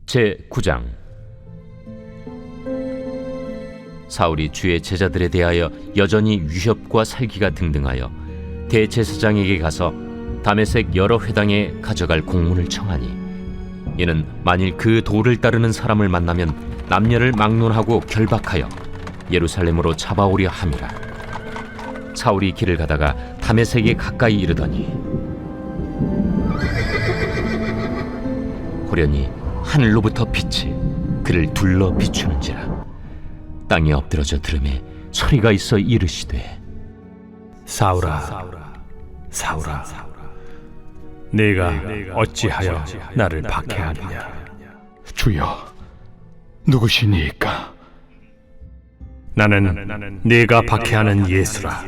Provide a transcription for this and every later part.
제9장. 사울이 주의 제자들에 대하여 여전히 위협과 살기가 등등하여 대제사장에게 가서 다메섹 여러 회당에 가져갈 공문을 청하니, 이는 만일 그 도를 따르는 사람을 만나면 남녀를 막론하고 결박하여 예루살렘으로 잡아오려 함이라. 사울이 길을 가다가 다메섹에 가까이 이르더니 호련히 하늘로부터 빛이 그를 둘러 비추는지라. 땅에 엎드러져 들음에 소리가 있어 이르시되, 사울아, 사울아, 네가 어찌하여 나를 박해하느냐? 주여, 누구시니까? 나는 네가 박해하는 예수라.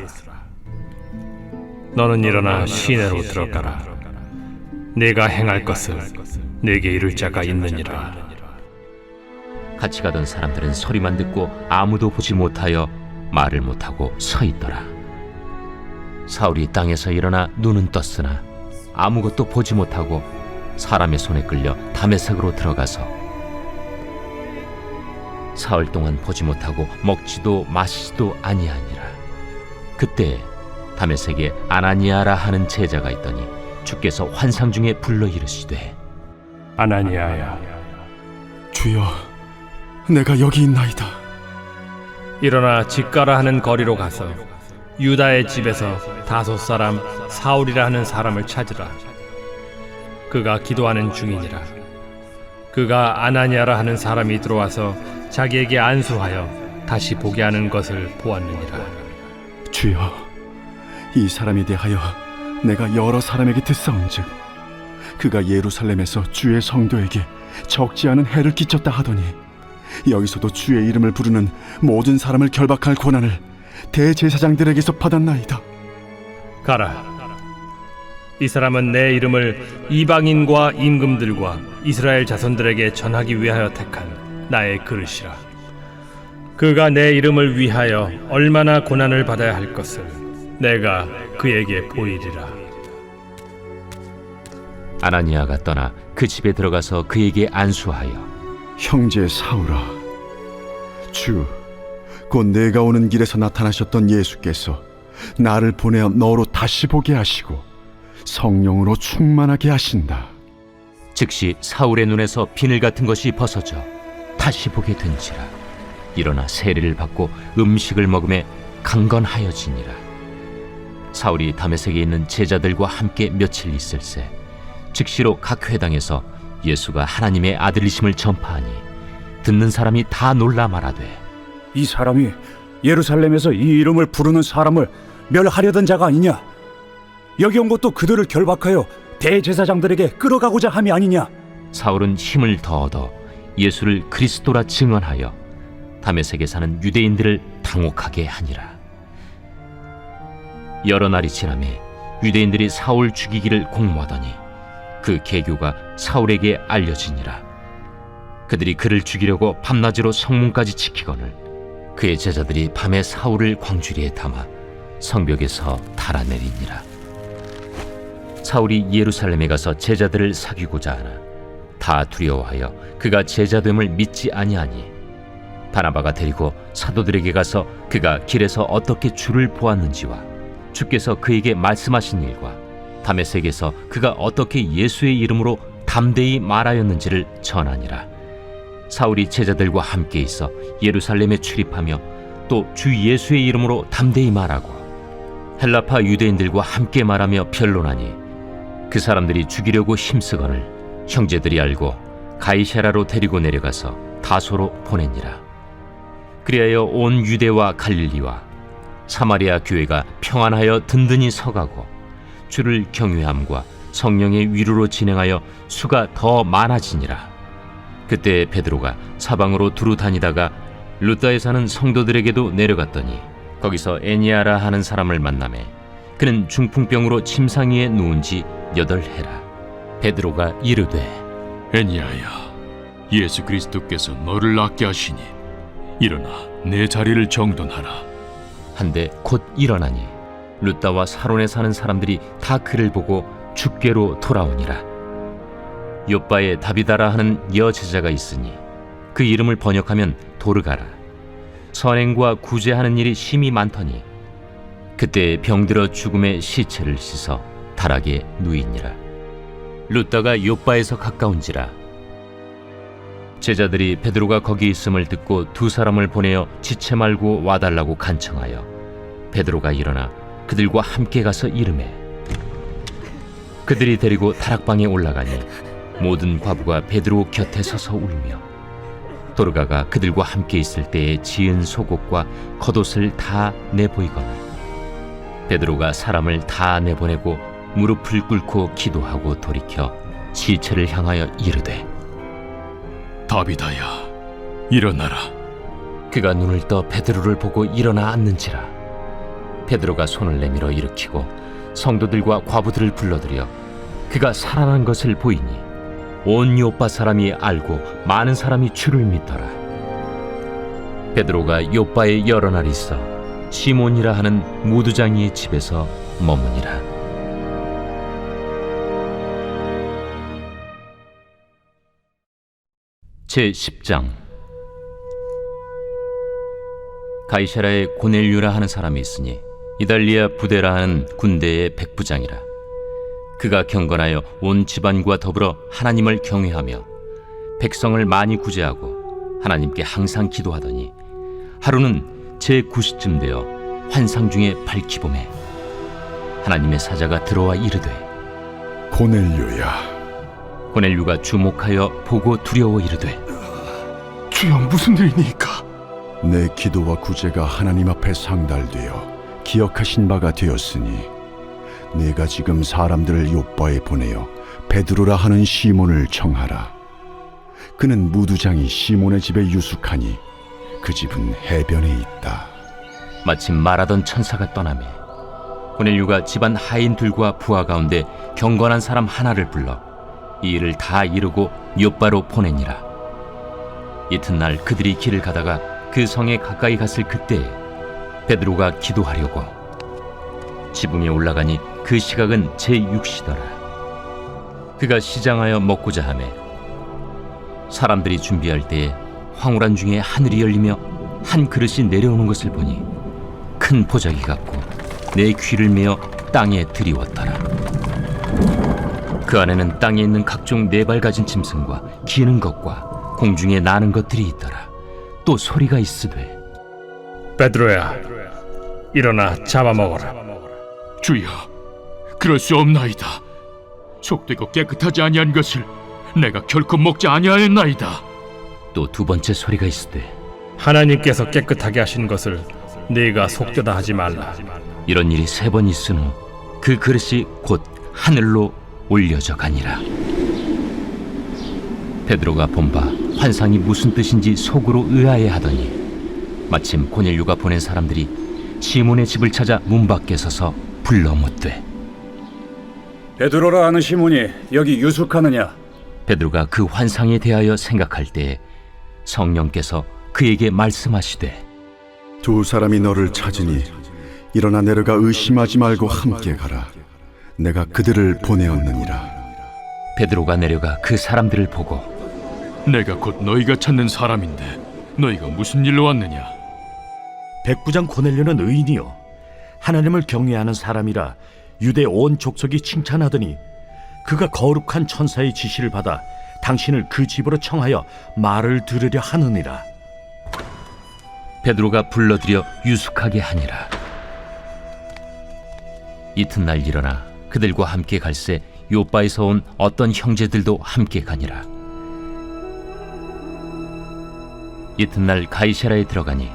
너는 일어나 시내로 들어가라. 네가 행할 것을 네게 이룰 자가 있느니라. 같이 가던 사람들은 소리만 듣고 아무도 보지 못하여 말을 못하고 서 있더라. 사울이 땅에서 일어나 눈은 떴으나 아무것도 보지 못하고 사람의 손에 끌려 다메섹으로 들어가서 사흘 동안 보지 못하고 먹지도 마시지도 아니하니라. 그때 다메섹에 아나니아라 하는 제자가 있더니 주께서 환상 중에 불러 이르시되, 아나니아야, 주여, 내가 여기 있나이다. 일어나 집가라 하는 거리로 가서 유다의 집에서 다소 사람 사울이라 하는 사람을 찾으라. 그가 기도하는 중이니라. 그가 아나니아라 하는 사람이 들어와서 자기에게 안수하여 다시 보게 하는 것을 보았느니라. 주여, 이 사람에 대하여 내가 여러 사람에게 듣사온즉 그가 예루살렘에서 주의 성도에게 적지 않은 해를 끼쳤다 하더니 여기서도 주의 이름을 부르는 모든 사람을 결박할 권한을 대제사장들에게서 받았나이다. 가라. 이 사람은 내 이름을 이방인과 임금들과 이스라엘 자손들에게 전하기 위하여 택한 나의 그릇이라. 그가 내 이름을 위하여 얼마나 고난을 받아야 할 것을 내가 그에게 보이리라. 아나니아가 떠나 그 집에 들어가서 그에게 안수하여, 형제 사울아, 곧 내가 오는 길에서 나타나셨던 예수께서 나를 보내어 너로 다시 보게 하시고 성령으로 충만하게 하신다. 즉시 사울의 눈에서 비늘 같은 것이 벗어져 다시 보게 된지라. 일어나 세례를 받고 음식을 먹음에 강건하여지니라. 사울이 다메섹에 있는 제자들과 함께 며칠 있을새 즉시로 각 회당에서 예수가 하나님의 아들이심을 전파하니 듣는 사람이 다 놀라 말하되, 이 사람이 예루살렘에서 이 이름을 부르는 사람을 멸하려던 자가 아니냐? 여기 온 것도 그들을 결박하여 대제사장들에게 끌어가고자 함이 아니냐? 사울은 힘을 더 얻어 예수를 그리스도라 증언하여 다메섹에 사는 유대인들을 당혹하게 하니라. 여러 날이 지나매 유대인들이 사울 죽이기를 공모하더니 그 계교가 사울에게 알려지니라. 그들이 그를 죽이려고 밤낮으로 성문까지 지키거늘 그의 제자들이 밤에 사울을 광주리에 담아 성벽에서 달아내리니라. 사울이 예루살렘에 가서 제자들을 사귀고자 하나 다 두려워하여 그가 제자됨을 믿지 아니하니, 바나바가 데리고 사도들에게 가서 그가 길에서 어떻게 주를 보았는지와 주께서 그에게 말씀하신 일과 다메섹에서 그가 어떻게 예수의 이름으로 담대히 말하였는지를 전하니라. 사울이 제자들과 함께 있어 예루살렘에 출입하며 또 주 예수의 이름으로 담대히 말하고 헬라파 유대인들과 함께 말하며 변론하니, 그 사람들이 죽이려고 힘쓰거늘 형제들이 알고 가이사랴로 데리고 내려가서 다소로 보내니라. 그리하여 온 유대와 갈릴리와 사마리아 교회가 평안하여 든든히 서가고 주를 경외함과 성령의 위로로 진행하여 수가 더 많아지니라. 그때 베드로가 사방으로 두루 다니다가 루다에 사는 성도들에게도 내려갔더니 거기서 에니아라 하는 사람을 만나매 그는 중풍병으로 침상 위에 누운 지 8해라. 베드로가 이르되, 애니야야, 예수 그리스도께서 너를 낫게 하시니 일어나 내 자리를 정돈하라. 한데 곧 일어나니 루다와 사론에 사는 사람들이 다 그를 보고 주께로 돌아오니라. 요빠에 다비다라 하는 여제자가 있으니 그 이름을 번역하면 도르가라. 선행과 구제하는 일이 심히 많더니 그때 병들어 죽음의 시체를 씻어 다락에 누이니라. 룻다가 요빠에서 가까운지라. 제자들이 베드로가 거기 있음을 듣고 두 사람을 보내어 지체 말고 와달라고 간청하여 베드로가 일어나 그들과 함께 가서 이르매 그들이 데리고 다락방에 올라가니 모든 과부가 베드로 곁에 서서 울며 도르가가 그들과 함께 있을 때에 지은 속옷과 겉옷을 다 내보이거늘 베드로가 사람을 다 내보내고 무릎을 꿇고 기도하고 돌이켜 시체를 향하여 이르되 다비다야, 일어나라. 그가 눈을 떠 베드로를 보고 일어나 앉는지라. 베드로가 손을 내밀어 일으키고 성도들과 과부들을 불러들여 그가 살아난 것을 보이니 온 요빠 사람이 알고 많은 사람이 주를 믿더라. 베드로가 요빠에 여러 날 있어 시몬이라 하는 무두장이의 집에서 머무니라. 제10장. 가이사라에 고넬류라 하는 사람이 있으니 이달리아 부대라 하는 군대의 백부장이라. 그가 경건하여 온 집안과 더불어 하나님을 경외하며 백성을 많이 구제하고 하나님께 항상 기도하더니 하루는 제9시쯤 되어 환상 중에 밝히봄에 하나님의 사자가 들어와 이르되 고넬료야, 고넬류가 주목하여 보고 두려워 이르되 주여, 무슨 일이니까? 내 기도와 구제가 하나님 앞에 상달되어 기억하신 바가 되었으니 내가 지금 사람들을 요빠에 보내어 베드로라 하는 시몬을 청하라. 그는 무두장이 시몬의 집에 유숙하니 그 집은 해변에 있다. 마침 말하던 천사가 떠나매 고넬류가 집안 하인들과 부하 가운데 경건한 사람 하나를 불러 이 일을 다 이루고 요빠로 보내니라. 이튿날 그들이 길을 가다가 그 성에 가까이 갔을 그때에 베드로가 기도하려고 지붕에 올라가니 그 시각은 제6시더라. 그가 시장하여 먹고자 하매 사람들이 준비할 때에 황홀한 중에 하늘이 열리며 한 그릇이 내려오는 것을 보니 큰 보자기 같고 내 귀를 메어 땅에 들이웠더라. 그 안에는 땅에 있는 각종 네 발 가진 짐승과 기는 것과 공중에 나는 것들이 있더라. 또 소리가 있으되 베드로야, 일어나 잡아먹어라. 주여, 그럴 수 없나이다. 속되고 깨끗하지 아니한 것을 내가 결코 먹지 아니하였나이다. 또 두 번째 소리가 있으되 하나님께서 깨끗하게 하신 것을 네가 속되다 하지 말라. 이런 일이 세 번 있은 후 그 그릇이 곧 하늘로 올려져 가니라. 베드로가 본 바 환상이 무슨 뜻인지 속으로 의아해하더니 마침 고넬류가 보낸 사람들이 시몬의 집을 찾아 문 밖에 서서 불러 묻되 베드로라 하는 시몬이 여기 유숙하느냐? 베드로가 그 환상에 대하여 생각할 때에 성령께서 그에게 말씀하시되 두 사람이 너를 찾으니 일어나 내려가 의심하지 말고 함께 가라. 내가 그들을 보내었느니라. 베드로가 내려가 그 사람들을 보고 내가 곧 너희가 찾는 사람인데 너희가 무슨 일로 왔느냐? 백부장 고넬료는 의인이요 하나님을 경외하는 사람이라 유대 온 족속이 칭찬하더니 그가 거룩한 천사의 지시를 받아 당신을 그 집으로 청하여 말을 들으려 하느니라. 베드로가 불러들여 유숙하게 하니라. 이튿날 일어나 그들과 함께 갈새 요빠에서 온 어떤 형제들도 함께 가니라. 이튿날 가이사라에 들어가니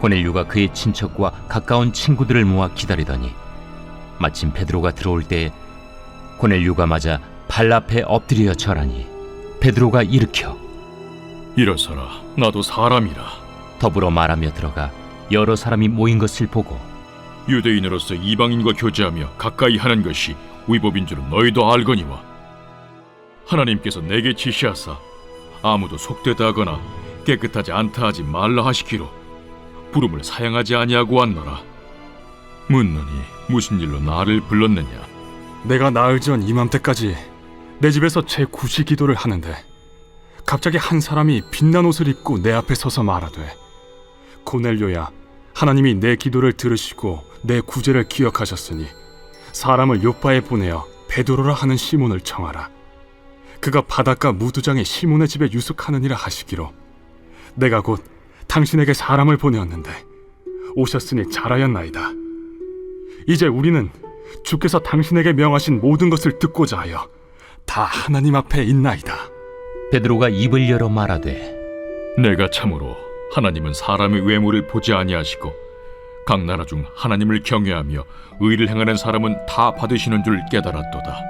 고넬류가 그의 친척과 가까운 친구들을 모아 기다리더니 마침 베드로가 들어올 때에 고넬류가 맞아 발 앞에 엎드려 절하니 베드로가 일으켜 일어서라, 나도 사람이라. 더불어 말하며 들어가 여러 사람이 모인 것을 보고 유대인으로서 이방인과 교제하며 가까이 하는 것이 위법인 줄은 너희도 알거니와 하나님께서 내게 지시하사 아무도 속되다 하거나 깨끗하지 않다 하지 말라 하시기로 부름을 사양하지 아니하고 왔노라. 묻노니 무슨 일로 나를 불렀느냐? 내가 나흘 전 이맘때까지 내 집에서 제 구시 기도를 하는데 갑자기 한 사람이 빛난 옷을 입고 내 앞에 서서 말하되, 고넬료야, 하나님이 내 기도를 들으시고 내 구제를 기억하셨으니 사람을 요빠에 보내어 베드로라 하는 시몬을 청하라. 그가 바닷가 무두장의 시몬의 집에 유숙하느니라 하시기로, 내가 곧 당신에게 사람을 보내었는데 오셨으니 잘하였나이다. 이제 우리는 주께서 당신에게 명하신 모든 것을 듣고자 하여 다 하나님 앞에 있나이다. 베드로가 입을 열어 말하되, 내가 참으로 하나님은 사람의 외모를 보지 아니하시고 각 나라 중 하나님을 경외하며 의를 행하는 사람은 다 받으시는 줄 깨달았도다.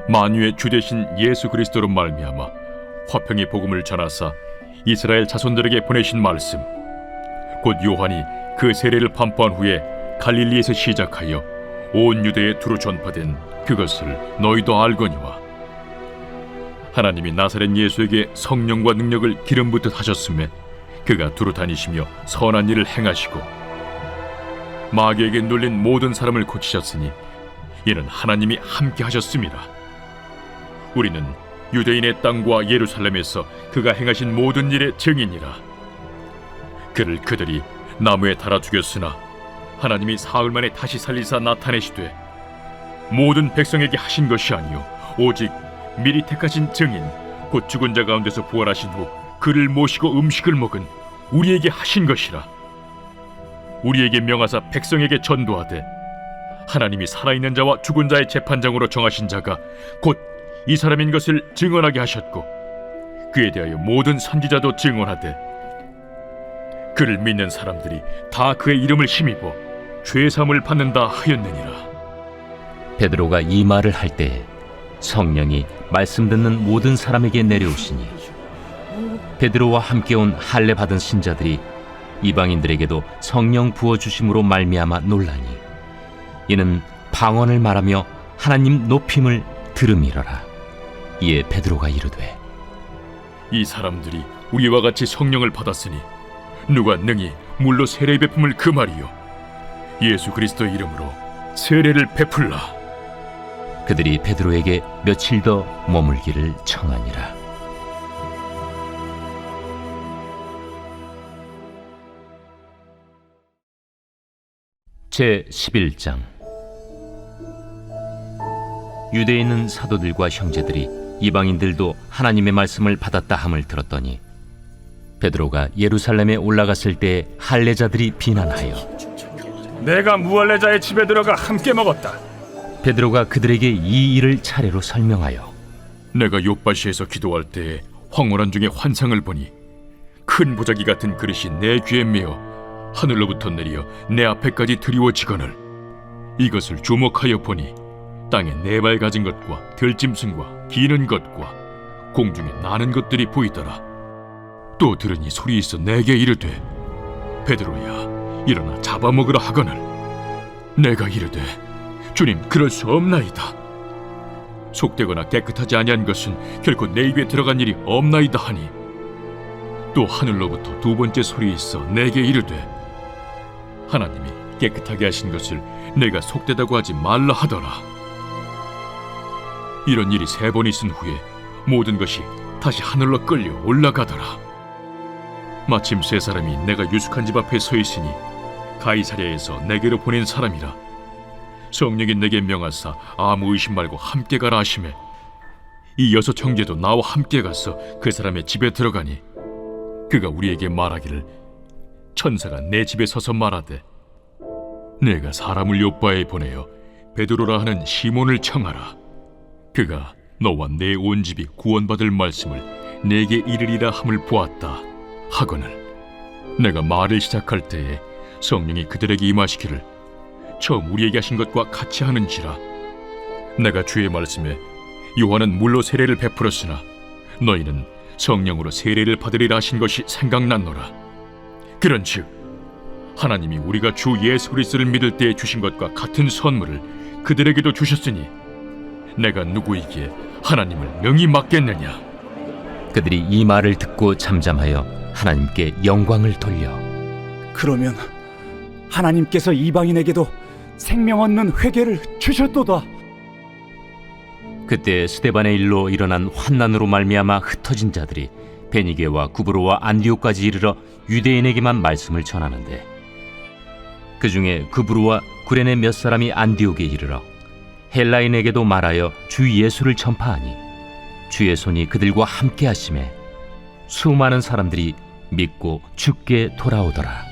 만유의 주 되신 예수 그리스도로 말미암아 화평의 복음을 전하사 이스라엘 자손들에게 보내신 말씀, 곧 요한이 그 세례를 판포한 후에 갈릴리에서 시작하여 온 유대에 두루 전파된 그것을 너희도 알거니와, 하나님이 나사렛 예수에게 성령과 능력을 기름 붓듯 하셨음에 그가 두루 다니시며 선한 일을 행하시고 마귀에게 눌린 모든 사람을 고치셨으니 이는 하나님이 함께 하셨음이라. 우리는 유대인의 땅과 예루살렘에서 그가 행하신 모든 일의 증인이라. 그를 그들이 나무에 달아 죽였으나 하나님이 사흘 만에 다시 살리사 나타내시되 모든 백성에게 하신 것이 아니요 오직 미리 택하신 증인 곧 죽은 자 가운데서 부활하신 후 그를 모시고 음식을 먹은 우리에게 하신 것이라. 우리에게 명하사 백성에게 전도하되 하나님이 살아있는 자와 죽은 자의 재판장으로 정하신 자가 곧 이 사람인 것을 증언하게 하셨고, 그에 대하여 모든 선지자도 증언하되 그를 믿는 사람들이 다 그의 이름을 힘입어 죄사함을 받는다 하였느니라. 베드로가 이 말을 할 때에 성령이 말씀 듣는 모든 사람에게 내려오시니 베드로와 함께 온 할례 받은 신자들이 이방인들에게도 성령 부어 주심으로 말미암아 놀라니, 이는 방언을 말하며 하나님 높임을 들음이러라. 이에 베드로가 이르되, 이 사람들이 우리와 같이 성령을 받았으니 누가 능히 물로 세례 베품을 금하리요? 예수 그리스도의 이름으로 세례를 베풀라. 그들이 베드로에게 며칠 더 머물기를 청하니라. 제 11장. 유대에 있는 사도들과 형제들이 이방인들도 하나님의 말씀을 받았다 함을 들었더니 베드로가 예루살렘에 올라갔을 때 할례자들이 비난하여, 내가 무할례자의 집에 들어가 함께 먹었다. 베드로가 그들에게 이 일을 차례로 설명하여, 내가 요빠시에서 기도할 때에 황홀한 중에 환상을 보니 큰 보자기 같은 그릇이 내 귀에 메어 하늘로부터 내려 내 앞에까지 드리워지거늘 이것을 주목하여 보니 땅에 네 발 가진 것과 들짐승과 기는 것과 공중에 나는 것들이 보이더라. 또 들으니 소리 있어 내게 이르되, 베드로야, 일어나 잡아먹으라 하거늘 내가 이르되, 주님, 그럴 수 없나이다. 속되거나 깨끗하지 아니한 것은 결코 내 입에 들어간 일이 없나이다 하니, 또 하늘로부터 두 번째 소리 있어 내게 이르되, 하나님이 깨끗하게 하신 것을 내가 속되다고 하지 말라 하더라. 이런 일이 3번 있은 후에 모든 것이 다시 하늘로 끌려 올라가더라. 마침 3사람이 내가 유숙한 집 앞에 서 있으니 가이사랴에서 내게로 보낸 사람이라. 성령이 내게 명하사 아무 의심 말고 함께 가라 하시매, 이 6 형제도 나와 함께 가서 그 사람의 집에 들어가니 그가 우리에게 말하기를, 천사가 내 집에 서서 말하되, 내가 사람을 요빠에 보내어 베드로라 하는 시몬을 청하라. 그가 너와 내 온 집이 구원받을 말씀을 내게 이르리라 함을 보았다 하거늘, 내가 말을 시작할 때에 성령이 그들에게 임하시기를 처음 우리에게 하신 것과 같이 하는지라. 내가 주의 말씀에 요한은 물로 세례를 베풀었으나 너희는 성령으로 세례를 받으리라 하신 것이 생각났노라. 그런즉 하나님이 우리가 주 예수 그리스도를 믿을 때에 주신 것과 같은 선물을 그들에게도 주셨으니 내가 누구이기에 하나님을 능히 맡겠느냐. 그들이 이 말을 듣고 잠잠하여 하나님께 영광을 돌려, 그러면 하나님께서 이방인에게도 생명 얻는 회개를 주셨도다. 그때 스데반의 일로 일어난 환난으로 말미암아 흩어진 자들이 베니게와 구브로와 안디옥까지 이르러 유대인에게만 말씀을 전하는데, 그 중에 구브로와 구레네 몇 사람이 안디옥에 이르러 헬라인에게도 말하여 주 예수를 전파하니 주의 손이 그들과 함께 하심에 수많은 사람들이 믿고 주께 돌아오더라.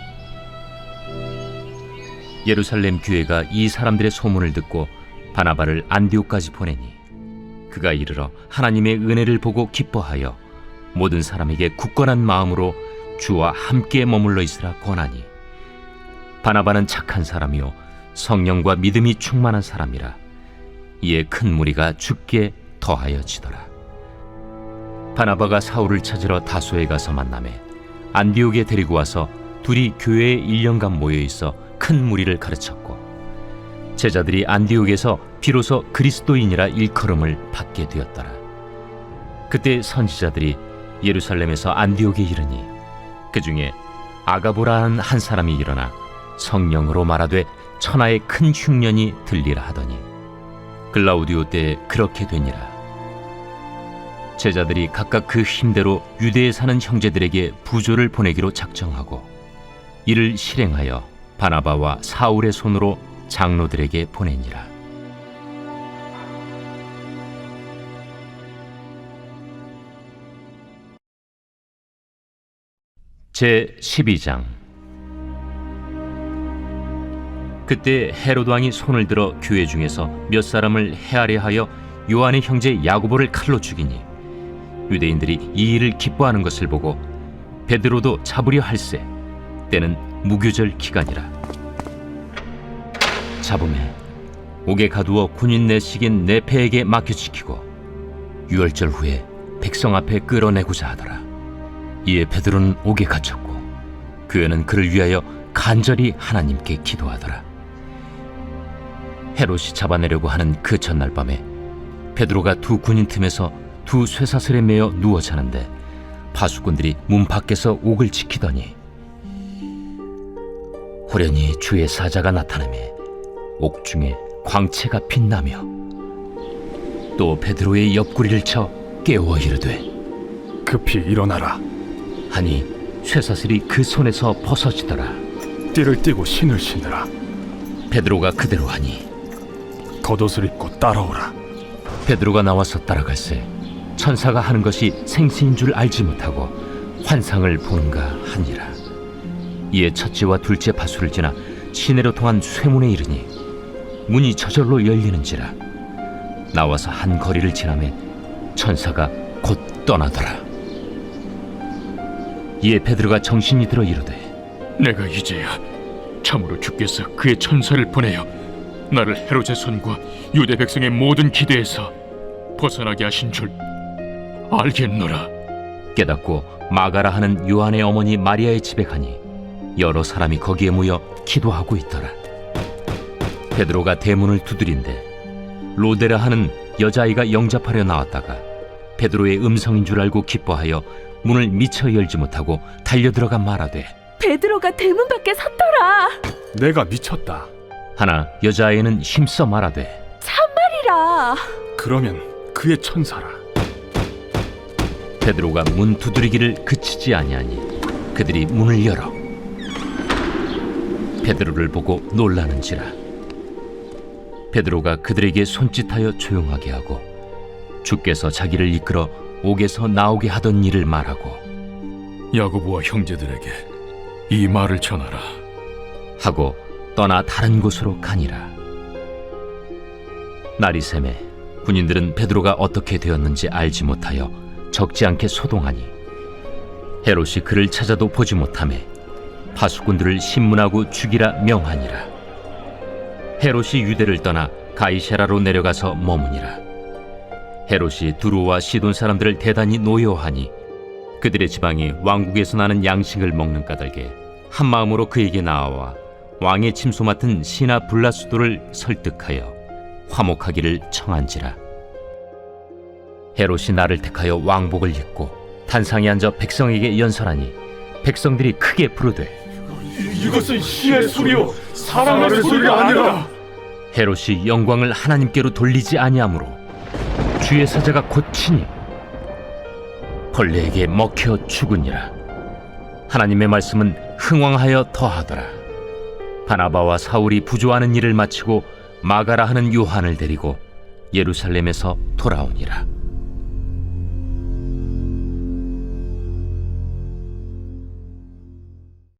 예루살렘 교회가 이 사람들의 소문을 듣고 바나바를 안디옥까지 보내니 그가 이르러 하나님의 은혜를 보고 기뻐하여 모든 사람에게 굳건한 마음으로 주와 함께 머물러 있으라 권하니, 바나바는 착한 사람이요 성령과 믿음이 충만한 사람이라 이에 큰 무리가 주께 더하여지더라. 바나바가 사울을 찾으러 다소에 가서 만나매 안디옥에 데리고 와서 둘이 교회에 1년간 모여 있어 큰 무리를 가르쳤고, 제자들이 안디옥에서 비로소 그리스도인이라 일컬음을 받게 되었더라. 그때 선지자들이 예루살렘에서 안디옥에 이르니 그 중에 아가보라는 한 사람이 일어나 성령으로 말하되 천하의 큰 흉년이 들리라 하더니 글라우디오 때에 그렇게 되니라. 제자들이 각각 그 힘대로 유대에 사는 형제들에게 부조를 보내기로 작정하고 이를 실행하여 바나바와 사울의 손으로 장로들에게 보내니라. 제 12장. 그때 헤롯 왕이 손을 들어 교회 중에서 몇 사람을 해하려 하여 요한의 형제 야고보를 칼로 죽이니 유대인들이 이 일을 기뻐하는 것을 보고 베드로도 잡으려 할세 때는 무교절 기간이라. 잡음에 옥에 가두어 군인 내식인 네페에게 맡겨지키고 유월절 후에 백성 앞에 끌어내고자 하더라. 이에 베드로는 옥에 갇혔고 교회는 그를 위하여 간절히 하나님께 기도하더라. 헤롯이 잡아내려고 하는 그 전날 밤에 베드로가 두 군인 틈에서 두 쇠사슬에 매어 누워 자는데 파수꾼들이 문 밖에서 옥을 지키더니 호련히 주의 사자가 나타나매 옥 중에 광채가 빛나며 또 베드로의 옆구리를 쳐 깨워 이르되 급히 일어나라. 하니 쇠사슬이 그 손에서 벗어지더라. 띠를 띠고 신을 신으라. 베드로가 그대로 하니 겉옷을 입고 따라오라. 베드로가 나와서 따라갈새 천사가 하는 것이 생시인 줄 알지 못하고 환상을 보는가 하니라. 이에 첫째와 둘째 파수를 지나 시내로 통한 쇠문에 이르니 문이 저절로 열리는지라. 나와서 한 거리를 지나매 천사가 곧 떠나더라. 이에 베드로가 정신이 들어 이르되 내가 이제야 참으로 주께서 그의 천사를 보내어 나를 헤롯의 손과 유대 백성의 모든 기대에서 벗어나게 하신 줄 알겠노라. 깨닫고 마가라 하는 요한의 어머니 마리아의 집에 가니 여러 사람이 거기에 모여 기도하고 있더라. 베드로가 대문을 두드린데 로데라 하는 여자아이가 영접하려 나왔다가 베드로의 음성인 줄 알고 기뻐하여 문을 미처 열지 못하고 달려들어가 말하되 베드로가 대문 밖에 섰더라. 내가 미쳤다. 하나 여자아이는 힘써 말하되 참말이라. 그러면 그의 천사라. 베드로가 문 두드리기를 그치지 아니하니 그들이 문을 열어 베드로를 보고 놀라는지라. 베드로가 그들에게 손짓하여 조용하게 하고 주께서 자기를 이끌어 옥에서 나오게 하던 일을 말하고 야고보와 형제들에게 이 말을 전하라. 하고 떠나 다른 곳으로 가니라. 날이 새매 군인들은 베드로가 어떻게 되었는지 알지 못하여 적지 않게 소동하니 헤롯이 그를 찾아도 보지 못하매 파수꾼들을 신문하고 죽이라 명하니라. 헤롯이 유대를 떠나 가이사라로 내려가서 머무니라. 헤롯이 두로와 시돈 사람들을 대단히 노여하니 그들의 지방이 왕국에서 나는 양식을 먹는 까닭에 한 마음으로 그에게 나아와 왕의 침소 맡은 시나 블라수도를 설득하여 화목하기를 청한지라. 헤롯이 나를 택하여 왕복을 입고 단상에 앉아 백성에게 연설하니 백성들이 크게 부르되 이것은 신의 소리요 사람의 소리가 아니라. 헤롯이 영광을 하나님께로 돌리지 아니하므로 주의 사자가 곧 치니 벌레에게 먹혀 죽으니라. 하나님의 말씀은 흥왕하여 더하더라. 바나바와 사울이 부조하는 일을 마치고 마가라 하는 요한을 데리고 예루살렘에서 돌아오니라.